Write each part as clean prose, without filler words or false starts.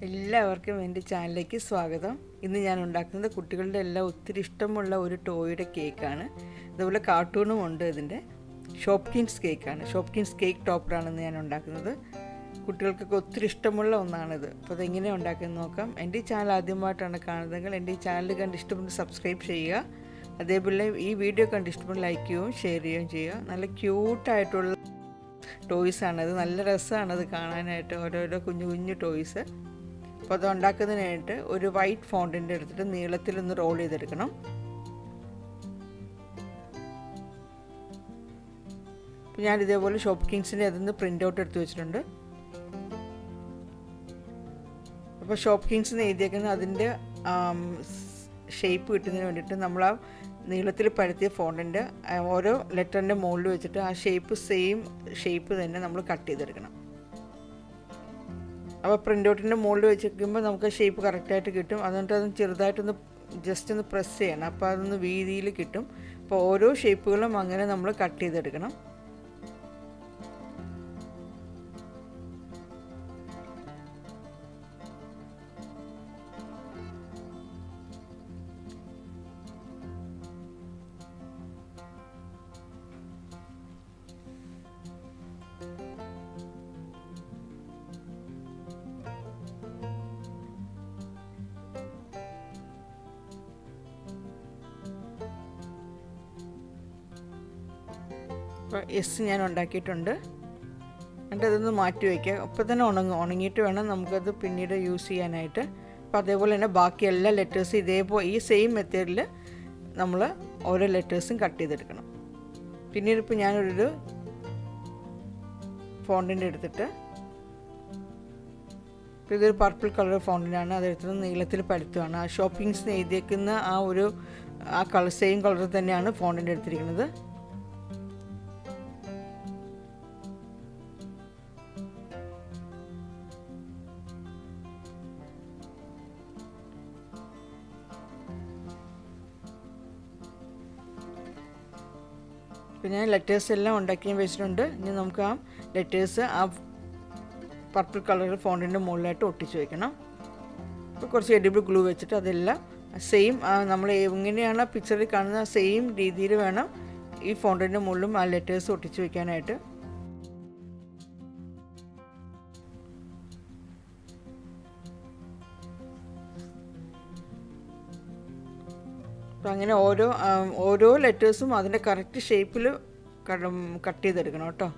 എല്ലാവർക്കും എൻ്റെ ചാനലിലേക്ക് സ്വാഗതം. ഇന്ന് ഞാൻ ഉണ്ടാക്കുന്നത് കുട്ടികളുടെ എല്ലാം ഒത്തിരി ഇഷ്ടമുള്ള ഒരു ടോയുടെ കേക്കാണ്. അതുപോലെ കാർട്ടൂണും ഉണ്ട്. ഇതിൻ്റെ ഷോപ്കിൻസ് കേക്കാണ്. ഷോപ്കിൻസ് കേക്ക് ടോപ്പറാണെന്ന് ഞാൻ ഉണ്ടാക്കുന്നത്. കുട്ടികൾക്കൊക്കെ ഒത്തിരി ഇഷ്ടമുള്ള ഒന്നാണിത്. അപ്പോൾ അതെങ്ങനെയാണ് ഉണ്ടാക്കുന്നത് നോക്കാം. എൻ്റെ ഈ ചാനൽ ആദ്യമായിട്ടാണ് കാണുന്നതെങ്കിൽ എൻ്റെ ഈ ചാനൽ കണ്ട് ഇഷ്ടപ്പെട്ട് സബ്സ്ക്രൈബ് ചെയ്യുക. അതേപോലെ ഈ വീഡിയോ കണ്ട് ഇഷ്ടപ്പെട്ട് ലൈക്ക് ചെയ്യുകയും ഷെയർ ചെയ്യുകയും ചെയ്യുക. നല്ല ക്യൂട്ടായിട്ടുള്ള ടോയ്സാണത്. നല്ല രസമാണത് കാണാനായിട്ട്, ഓരോരോ കുഞ്ഞു കുഞ്ഞു ടോയ്സ്. അപ്പോൾ അത് ഉണ്ടാക്കുന്നതിനായിട്ട് ഒരു വൈറ്റ് ഫോണ്ടിൻ്റെ എടുത്തിട്ട് നീളത്തിലൊന്ന് റോൾ ചെയ്തെടുക്കണം. അപ്പോൾ ഞാൻ ഇതേപോലെ ഷോപ്കിൻസിൻ്റെ അതിന്ന് പ്രിൻ്റ് ഔട്ട് എടുത്ത് വെച്ചിട്ടുണ്ട്. അപ്പോൾ ഷോപ്കിൻസ് എഴുതിയേക്കുന്നത് അതിൻ്റെ ഷേപ്പ് കിട്ടുന്നതിന് വേണ്ടിയിട്ട് നമ്മൾ ആ നീളത്തിൽ പരത്തിയ ഫോണ്ടിൻ്റെ ഓരോ ലെറ്ററിൻ്റെ മുകളിൽ വെച്ചിട്ട് ആ ഷേപ്പ് സെയിം ഷേപ്പ് തന്നെ നമ്മൾ കട്ട് ചെയ്തെടുക്കണം. അപ്പോൾ പ്രിൻ്റ് ഔട്ടിൻ്റെ മുകളിൽ വെച്ച് വയ്ക്കുമ്പോൾ നമുക്ക് ഷേപ്പ് കറക്റ്റായിട്ട് കിട്ടും. അതുകൊണ്ട് അത് ചെറുതായിട്ടൊന്ന് ജസ്റ്റ് ഒന്ന് പ്രസ് ചെയ്യണം. അപ്പോൾ അതൊന്ന് വീതിയിൽ കിട്ടും. അപ്പോൾ ഓരോ ഷേപ്പുകളും അങ്ങനെ നമ്മൾ കട്ട് ചെയ്തെടുക്കണം. അപ്പോൾ എസ് ഞാൻ ഉണ്ടാക്കിയിട്ടുണ്ട്. എന്നിട്ട് അതൊന്ന് മാറ്റി വയ്ക്കുക. അപ്പോൾ തന്നെ ഉണങ്ങിയിട്ട് വേണം നമുക്കത് പിന്നീട് യൂസ് ചെയ്യാനായിട്ട്. അപ്പോൾ അതേപോലെ തന്നെ ബാക്കി എല്ലാ ലെറ്റേഴ്സും ഇതേപോലെ ഈ സെയിം മെത്തേഡിൽ നമ്മൾ ഓരോ ലെറ്റേഴ്സും കട്ട് ചെയ്തെടുക്കണം. പിന്നീട് ഇപ്പോൾ ഞാനൊരു ഫോണ്ടിൻ്റെ എടുത്തിട്ട്, ഇപ്പോൾ ഇതൊരു പർപ്പിൾ കളർ ഫോണ്ടിനാണ്. അതെടുത്തിട്ട് നീളത്തിൽ പരത്തുകയാണ്. ആ ഷോപ്പിങ്സ് എഴുതിയേക്കുന്ന ആ കളർ സെയിം കളറിൽ തന്നെയാണ് ഫോണ്ടിൻ്റെ എടുത്തിരിക്കുന്നത്. പിന്നെ ലെറ്റേഴ്സ് എല്ലാം ഉണ്ടാക്കി വെച്ചിട്ടുണ്ട്. ഇനി നമുക്ക് ആ ലെറ്റേഴ്സ് ആ പർപ്പിൾ കളർ ഫോണ്ടിൻ്റെ മുകളിലായിട്ട് ഒട്ടിച്ച് വയ്ക്കണം. അപ്പോൾ കുറച്ച് എഡിബിൾ ഗ്ലൂ വെച്ചിട്ട് അതെല്ലാം സെയിം നമ്മൾ എങ്ങനെയാണ് പിക്ചറിൽ കാണുന്ന സെയിം രീതിയിൽ വേണം ഈ ഫോണ്ടിൻ്റെ മുകളിലും ആ ലെറ്റേഴ്സ് ഒട്ടിച്ച് വയ്ക്കാനായിട്ട്. അപ്പോൾ അങ്ങനെ ഓരോ ലെറ്റേഴ്സും അതിൻ്റെ കറക്റ്റ് ഷേപ്പിൽ കട്ട് ചെയ്തെടുക്കണം കേട്ടോ.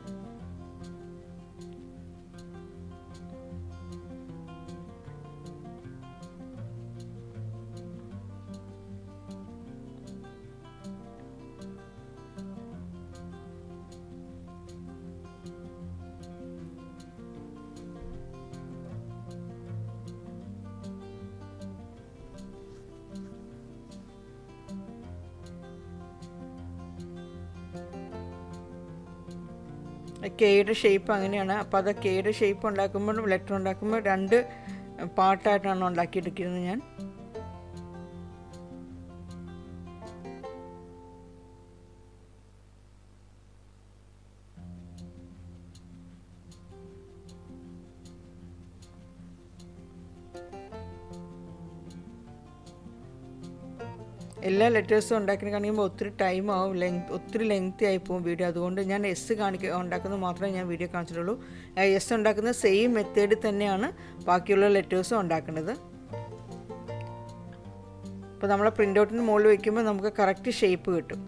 കെയുടെ ഷേപ്പ് അങ്ങനെയാണ്. അപ്പോൾ അത് കെയുടെ ഷേപ്പ് ഉണ്ടാക്കുമ്പോൾ ലെറ്റർ ഉണ്ടാക്കുമ്പോൾ രണ്ട് പാർട്ടായിട്ടാണ് ഉണ്ടാക്കിയെടുക്കുന്നത് ഞാൻ. എല്ലാ ലെറ്റേഴ്സും ഉണ്ടാക്കി കാണിക്കുമ്പോൾ ഒത്തിരി ടൈം ആവും, ഒത്തിരി ലെങ്തി ആയി പോകും വീഡിയോ. അതുകൊണ്ട് ഞാൻ എസ് ഉണ്ടാക്കുന്നത് മാത്രമേ ഞാൻ വീഡിയോ കാണിച്ചിട്ടുള്ളൂ. എസ് ഉണ്ടാക്കുന്ന സെയിം മെത്തേഡിൽ തന്നെയാണ് ബാക്കിയുള്ള ലെറ്റേഴ്സും ഉണ്ടാക്കുന്നത്. അപ്പോൾ നമ്മളെ പ്രിൻ്റ് ഔട്ടിന് മുകളിൽ വയ്ക്കുമ്പോൾ നമുക്ക് കറക്റ്റ് ഷേപ്പ് കിട്ടും.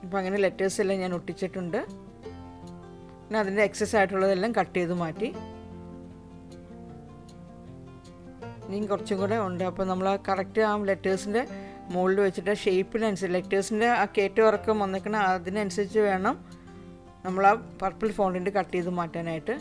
അപ്പോൾ അങ്ങനെ ലെറ്റേഴ്സ് എല്ലാം ഞാൻ ഒട്ടിച്ചിട്ടുണ്ട്. പിന്നെ അതിൻ്റെ എക്സസ് ആയിട്ടുള്ളതെല്ലാം കട്ട് ചെയ്ത് മാറ്റി. ഇനിയും കുറച്ചും കൂടെ ഉണ്ട്. അപ്പോൾ നമ്മൾ ആ കറക്റ്റ് ആ ലെറ്റേഴ്സിൻ്റെ മുകളിൽ വെച്ചിട്ട് ഷേപ്പിനനുസരിച്ച് ലെറ്റേഴ്സിൻ്റെ ആ കയറ്റം ഇറക്കം വന്നിരിക്കണം, അതിനനുസരിച്ച് വേണം നമ്മൾ ആ പർപ്പിൾ ഫോണ്ടിൻ്റെ കട്ട് ചെയ്ത് മാറ്റാനായിട്ട്.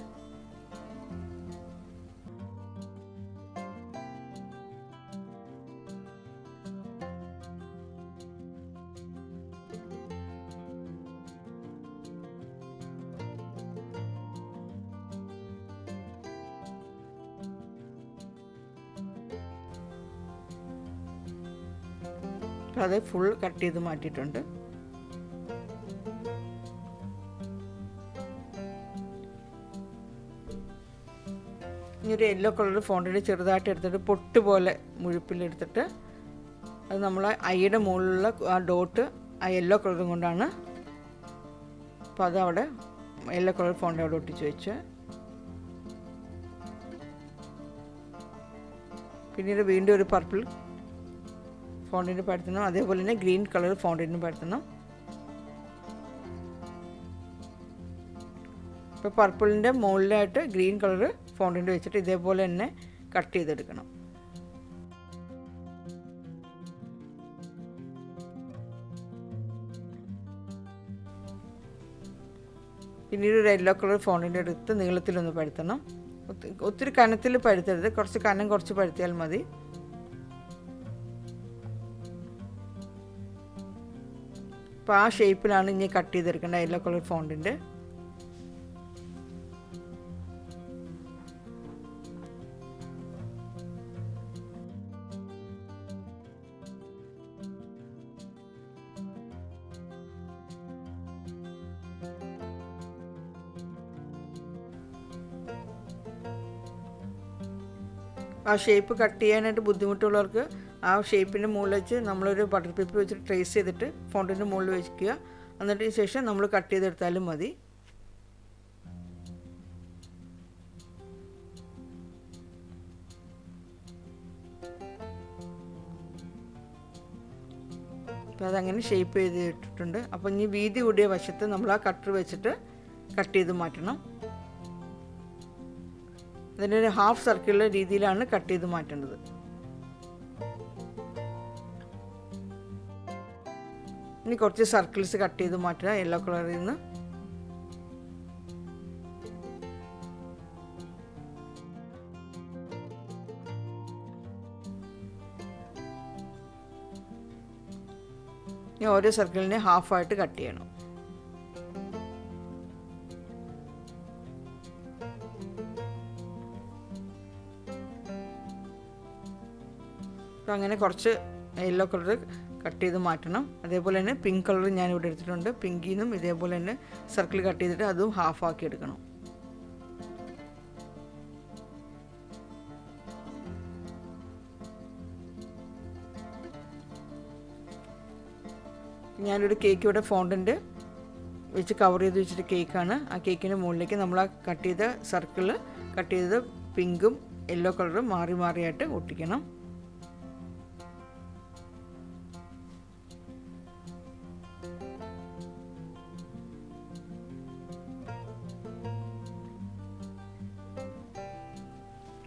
അപ്പോൾ അത് ഫുൾ കട്ട് ചെയ്ത് മാറ്റിയിട്ടുണ്ട്. ഇനി ഒരു യെല്ലോ കളർ ഫോണ്ടിൽ ചെറുതായിട്ട് എടുത്തിട്ട് പൊട്ട് പോലെ മുഴുപ്പിലെടുത്തിട്ട് അത് നമ്മൾ ഐയുടെ മുകളിലുള്ള ആ ഡോട്ട് ആ യെല്ലോ കളറും കൊണ്ടാണ്. അപ്പോൾ അതവിടെ യെല്ലോ കളർ ഫോണ്ട് അവിടെ ഒട്ടിച്ച് വെച്ച് പിന്നീട് വീണ്ടും ഒരു പർപ്പിൾ ഫോണ്ടിന് പരത്തണം. അതേപോലെ തന്നെ ഗ്രീൻ കളർ ഫോണ്ടിന് പരത്തണം. ഇപ്പോൾ പർപ്പിളിൻ്റെ മുകളിലായിട്ട് ഗ്രീൻ കളർ ഫോണ്ടിന് വെച്ചിട്ട് ഇതേപോലെ തന്നെ കട്ട് ചെയ്തെടുക്കണം. പിന്നീട് ഒരു യെല്ലോ കളർ ഫോണ്ടിൻ്റെ അടുത്ത് നീളത്തിലൊന്ന് പരത്തണം. ഒത്തിരി കനത്തിൽ പരത്തരുത്, കുറച്ച് കനം കുറച്ച് പരത്തിയാൽ മതി. അപ്പോൾ ആ ഷേപ്പിലാണ് ഇനി കട്ട് ചെയ്തെടുക്കേണ്ടത് യെല്ലോ കളർ ഫോണ്ടിൻ്റെ. ആ ഷേപ്പ് കട്ട് ചെയ്യാനായിട്ട് ബുദ്ധിമുട്ടുള്ളവർക്ക് ആ ഷേപ്പിൻ്റെ മുകളിൽ വെച്ച് നമ്മളൊരു ബട്ടർ പേപ്പർ വെച്ചിട്ട് ട്രേസ് ചെയ്തിട്ട് ഫോണ്ടിൻ്റെ മുകളിൽ വയ്ക്കുക. എന്നിട്ട് ശേഷം നമ്മൾ കട്ട് ചെയ്തെടുത്താലും മതി. അപ്പോൾ അതങ്ങനെ ഷേപ്പ് ചെയ്തിട്ടുണ്ട്. അപ്പോൾ ഇനി വീതി കൂടിയ വശത്ത് നമ്മൾ ആ കട്ടർ വെച്ചിട്ട് കട്ട് ചെയ്ത് മാറ്റണം. അതിനൊരു ഹാഫ് സർക്കിളിലെ രീതിയിലാണ് കട്ട് ചെയ്ത് മാറ്റേണ്ടത്. ഇനി കുറച്ച് സർക്കിൾസ് കട്ട് ചെയ്ത് മാറ്റുക യെല്ലോ കളറിൽ നിന്ന്. ഇനി ഓരോ സർക്കിളിനെ ഹാഫായിട്ട് കട്ട് ചെയ്യണം. അപ്പോൾ അങ്ങനെ കുറച്ച് യെല്ലോ കളർ കട്ട് ചെയ്ത് മാറ്റണം. അതേപോലെ തന്നെ പിങ്ക് കളർ ഞാനിവിടെ എടുത്തിട്ടുണ്ട്. പിങ്കിന്നും ഇതേപോലെ തന്നെ സർക്കിൾ കട്ട് ചെയ്തിട്ട് അതും ഹാഫാക്കി എടുക്കണം. ഞാനൊരു കേക്ക് ഇവിടെ ഫോണ്ടൻ്റ് വെച്ച് കവർ ചെയ്ത് വെച്ചിട്ട് കേക്കാണ്. ആ കേക്കിൻ്റെ മുകളിലേക്ക് നമ്മൾ ആ കട്ട് ചെയ്ത സർക്കിൾ കട്ട് ചെയ്ത് പിങ്കും യെല്ലോ കളറും മാറി മാറിയായിട്ട് ഒട്ടിക്കണം.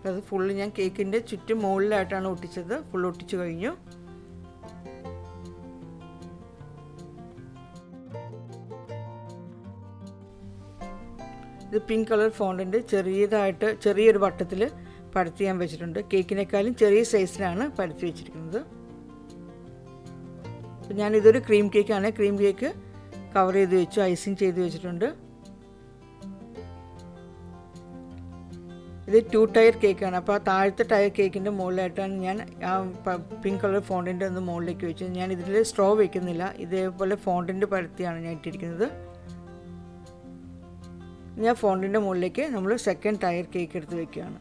അത് ഫുള്ള് ഞാൻ കേക്കിൻ്റെ ചുറ്റും മുകളിലായിട്ടാണ് ഒട്ടിച്ചത്. ഫുൾ ഒട്ടിച്ചു കഴിഞ്ഞു. ഇത് പിങ്ക് കളർ ഫോണ്ടിൻ്റെ ചെറിയൊരു വട്ടത്തിൽ പരത്തി ഞാൻ വെച്ചിട്ടുണ്ട്. കേക്കിനേക്കാളും ചെറിയ സൈസിലാണ് പരത്തി വെച്ചിരിക്കുന്നത്. അപ്പോൾ ഞാനിതൊരു ക്രീം കേക്കാണ്. ക്രീം കേക്ക് കവർ ചെയ്ത് വെച്ചു, ഐസിങ് ചെയ്ത് വെച്ചിട്ടുണ്ട്. ഇത് 2 ടയർ കേക്കാണ്. അപ്പോൾ ആ താഴത്തെ ടയർ കേക്കിൻ്റെ മുകളിലായിട്ടാണ് ഞാൻ ആ പിങ്ക് കളർ ഫോണ്ടിൻ്റെ ഒന്ന് മുകളിലേക്ക് വെച്ചത്. ഞാൻ ഇതിൽ സ്ട്രോ വയ്ക്കുന്നില്ല, ഇതേപോലെ ഫോണ്ടിൻ്റെ പരത്തിയാണ് ഞാൻ ഇട്ടിരിക്കുന്നത്. ഞാൻ ഫോണ്ടിൻ്റെ മുകളിലേക്ക് നമ്മൾ സെക്കൻഡ് ടയർ കേക്ക് എടുത്ത് വയ്ക്കുകയാണ്.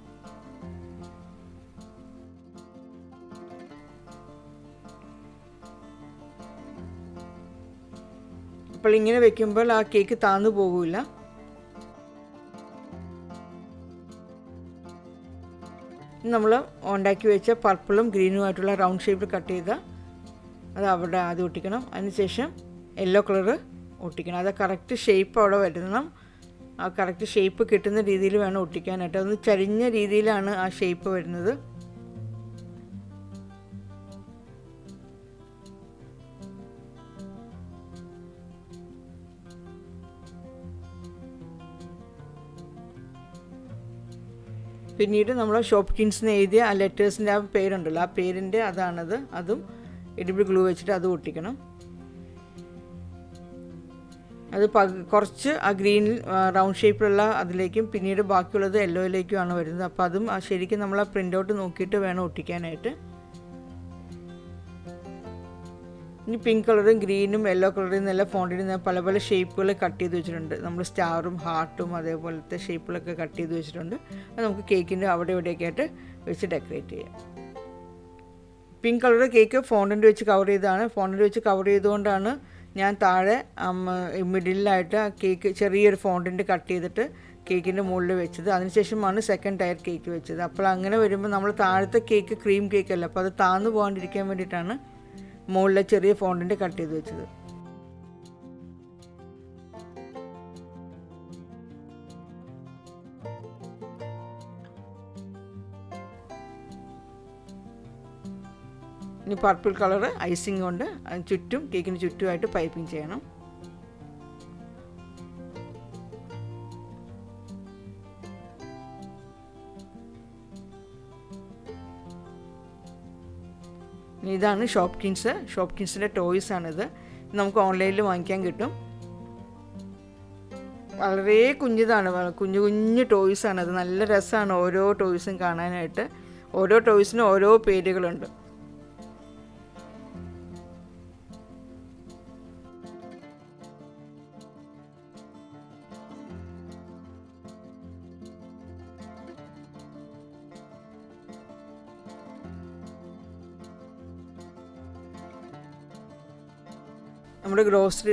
അപ്പോൾ ഇങ്ങനെ വെക്കുമ്പോൾ ആ കേക്ക് താന്നു പോകില്ല. നമ്മൾ ഉണ്ടാക്കി വെച്ച പർപ്പിളും ഗ്രീനുമായിട്ടുള്ള റൗണ്ട് ഷേപ്പിൽ കട്ട് ചെയ്ത അത് അവിടെ ആദ്യം ഒട്ടിക്കണം. അതിനുശേഷം യെല്ലോ കളർ ഒട്ടിക്കണം. അത് കറക്റ്റ് ഷേപ്പ് അവിടെ വരുത്തണം. ആ കറക്റ്റ് ഷേപ്പ് കിട്ടുന്ന രീതിയിൽ വേണം ഒട്ടിക്കാനായിട്ട്. അതൊന്ന് ചരിഞ്ഞ രീതിയിലാണ് ആ ഷേപ്പ് വരുന്നത്. പിന്നീട് നമ്മൾ ഷോപ്കിൻസിന് എഴുതിയ ആ ലെറ്റേഴ്സിൻ്റെ ആ പേരുണ്ടല്ലോ, ആ പേരിൻ്റെ അതാണത്. അതും എഡിബിൾ ഗ്ലൂ വെച്ചിട്ട് അത് ഒട്ടിക്കണം. അത് കുറച്ച് ആ ഗ്രീൻ റൗണ്ട് ഷേപ്പിലുള്ള അതിലേക്കും പിന്നീട് ബാക്കിയുള്ളത് യെല്ലോയിലേക്കുമാണ് വരുന്നത്. അപ്പോൾ അതും ശരിക്കും നമ്മൾ ആ പ്രിൻ്റ് ഔട്ട് നോക്കിയിട്ട് വേണം ഒട്ടിക്കാനായിട്ട്. ഇനി പിങ്ക് കളറും ഗ്രീനും യെല്ലോ കളറും നല്ല ഫോണ്ടിൽ ഞാൻ പല പല ഷേപ്പുകൾ കട്ട് ചെയ്ത് വെച്ചിട്ടുണ്ട്. നമ്മൾ സ്റ്റാറും ഹാർട്ടും അതേപോലത്തെ ഷേപ്പുകളൊക്കെ കട്ട് ചെയ്ത് വെച്ചിട്ടുണ്ട്. അത് നമുക്ക് കേക്കിൻ്റെ അവിടെ ഇവിടെയൊക്കെ ആയിട്ട് വെച്ച് ഡെക്കറേറ്റ് ചെയ്യാം. പിങ്ക് കളർ കേക്ക് ഫോണ്ടൻ്റ് വെച്ച് കവർ ചെയ്തതാണ്. ഫോണ്ടൻ്റ് വെച്ച് കവർ ചെയ്തുകൊണ്ടാണ് ഞാൻ താഴെ മിഡിലായിട്ട് ആ കേക്ക് ചെറിയൊരു ഫോണ്ടൻ്റ് കട്ട് ചെയ്തിട്ട് കേക്കിൻ്റെ മുകളിൽ വെച്ചത്. അതിനുശേഷമാണ് സെക്കൻഡ് ടയർ കേക്ക് വെച്ചത്. അപ്പോൾ അങ്ങനെ വരുമ്പോൾ നമ്മൾ താഴത്തെ കേക്ക് ക്രീം കേക്കല്ല, അപ്പോൾ അത് താഴ്ന്നു പോകാണ്ടിരിക്കാൻ വേണ്ടിയിട്ടാണ് മുകളിലെ ചെറിയ ഫോണ്ടൻ്റ് കട്ട് ചെയ്ത് വെച്ചത്. ഇനി പർപ്പിൾ കളർ ഐസിങ് കൊണ്ട് ചുറ്റും കേക്കിന് ചുറ്റുമായിട്ട് പൈപ്പിംഗ് ചെയ്യണം. ഇതാണ് ഷോപ്കിൻസിൻ്റെ ടോയ്സാണിത്. നമുക്ക് ഓൺലൈനിൽ വാങ്ങിക്കാൻ കിട്ടും. വളരെ കുഞ്ഞിതാണ്, കുഞ്ഞു കുഞ്ഞു ടോയ്സാണത്. നല്ല രസമാണ് ഓരോ ടോയ്സും കാണാനായിട്ട്. ഓരോ ടോയ്സിനും ഓരോ പേരുകളുണ്ട്.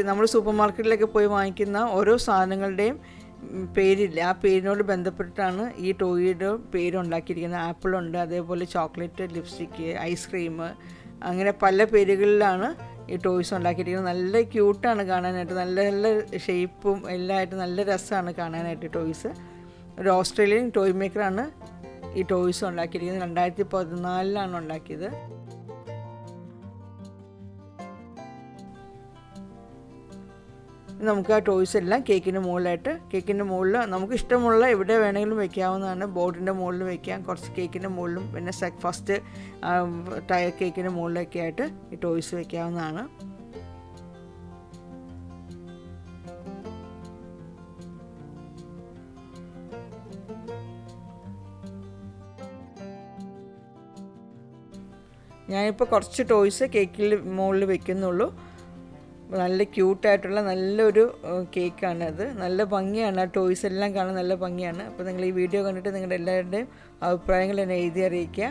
നമ്മൾ സൂപ്പർ മാർക്കറ്റിലൊക്കെ പോയി വാങ്ങിക്കുന്ന ഓരോ സാധനങ്ങളുടെയും പേരില്ല, ആ പേരിനോട് ബന്ധപ്പെട്ടിട്ടാണ് ഈ ടോയുടെ പേരുണ്ടാക്കിയിരിക്കുന്നത്. ആപ്പിളുണ്ട്, അതേപോലെ ചോക്ലേറ്റ്, ലിപ്സ്റ്റിക്ക്, ഐസ്ക്രീം, അങ്ങനെ പല പേരുകളിലാണ് ഈ ടോയ്സ് ഉണ്ടാക്കിയിരിക്കുന്നത്. നല്ല ക്യൂട്ടാണ് കാണാനായിട്ട്, നല്ല നല്ല ഷേപ്പും എല്ലാമായിട്ട് നല്ല രസമാണ് കാണാനായിട്ട് ടോയ്സ്. ഒരു ഓസ്ട്രേലിയൻ ടോയ് മേക്കറാണ് ഈ ടോയ്സ് ഉണ്ടാക്കിയിരിക്കുന്നത്. 2014 ഉണ്ടാക്കിയത്. നമുക്ക് ആ ടോയ്സ് എല്ലാം കേക്കിൻ്റെ മുകളിൽ നമുക്ക് ഇഷ്ടമുള്ള എവിടെ വേണമെങ്കിലും വെക്കാവുന്നതാണ്. ബോർഡിൻ്റെ മുകളിൽ വെക്കാം, കുറച്ച് കേക്കിൻ്റെ മുകളിലും, പിന്നെ ഫസ്റ്റ് ടയർ കേക്കിൻ്റെ മുകളിലൊക്കെ ആയിട്ട് ഈ ടോയ്സ് വെക്കാവുന്നതാണ്. ഞാനിപ്പോൾ കുറച്ച് ടോയ്സ് കേക്കിൽ മുകളിൽ വെക്കുന്നുള്ളൂ. നല്ല ക്യൂട്ടായിട്ടുള്ള നല്ലൊരു കേക്കാണത്. നല്ല ഭംഗിയാണ്, ആ ടോയ്സ് എല്ലാം കാണാൻ നല്ല ഭംഗിയാണ്. അപ്പോൾ നിങ്ങൾ ഈ വീഡിയോ കണ്ടിട്ട് നിങ്ങളുടെ എല്ലാവരുടെയും അഭിപ്രായങ്ങൾ എന്നെ എഴുതി അറിയിക്കുക.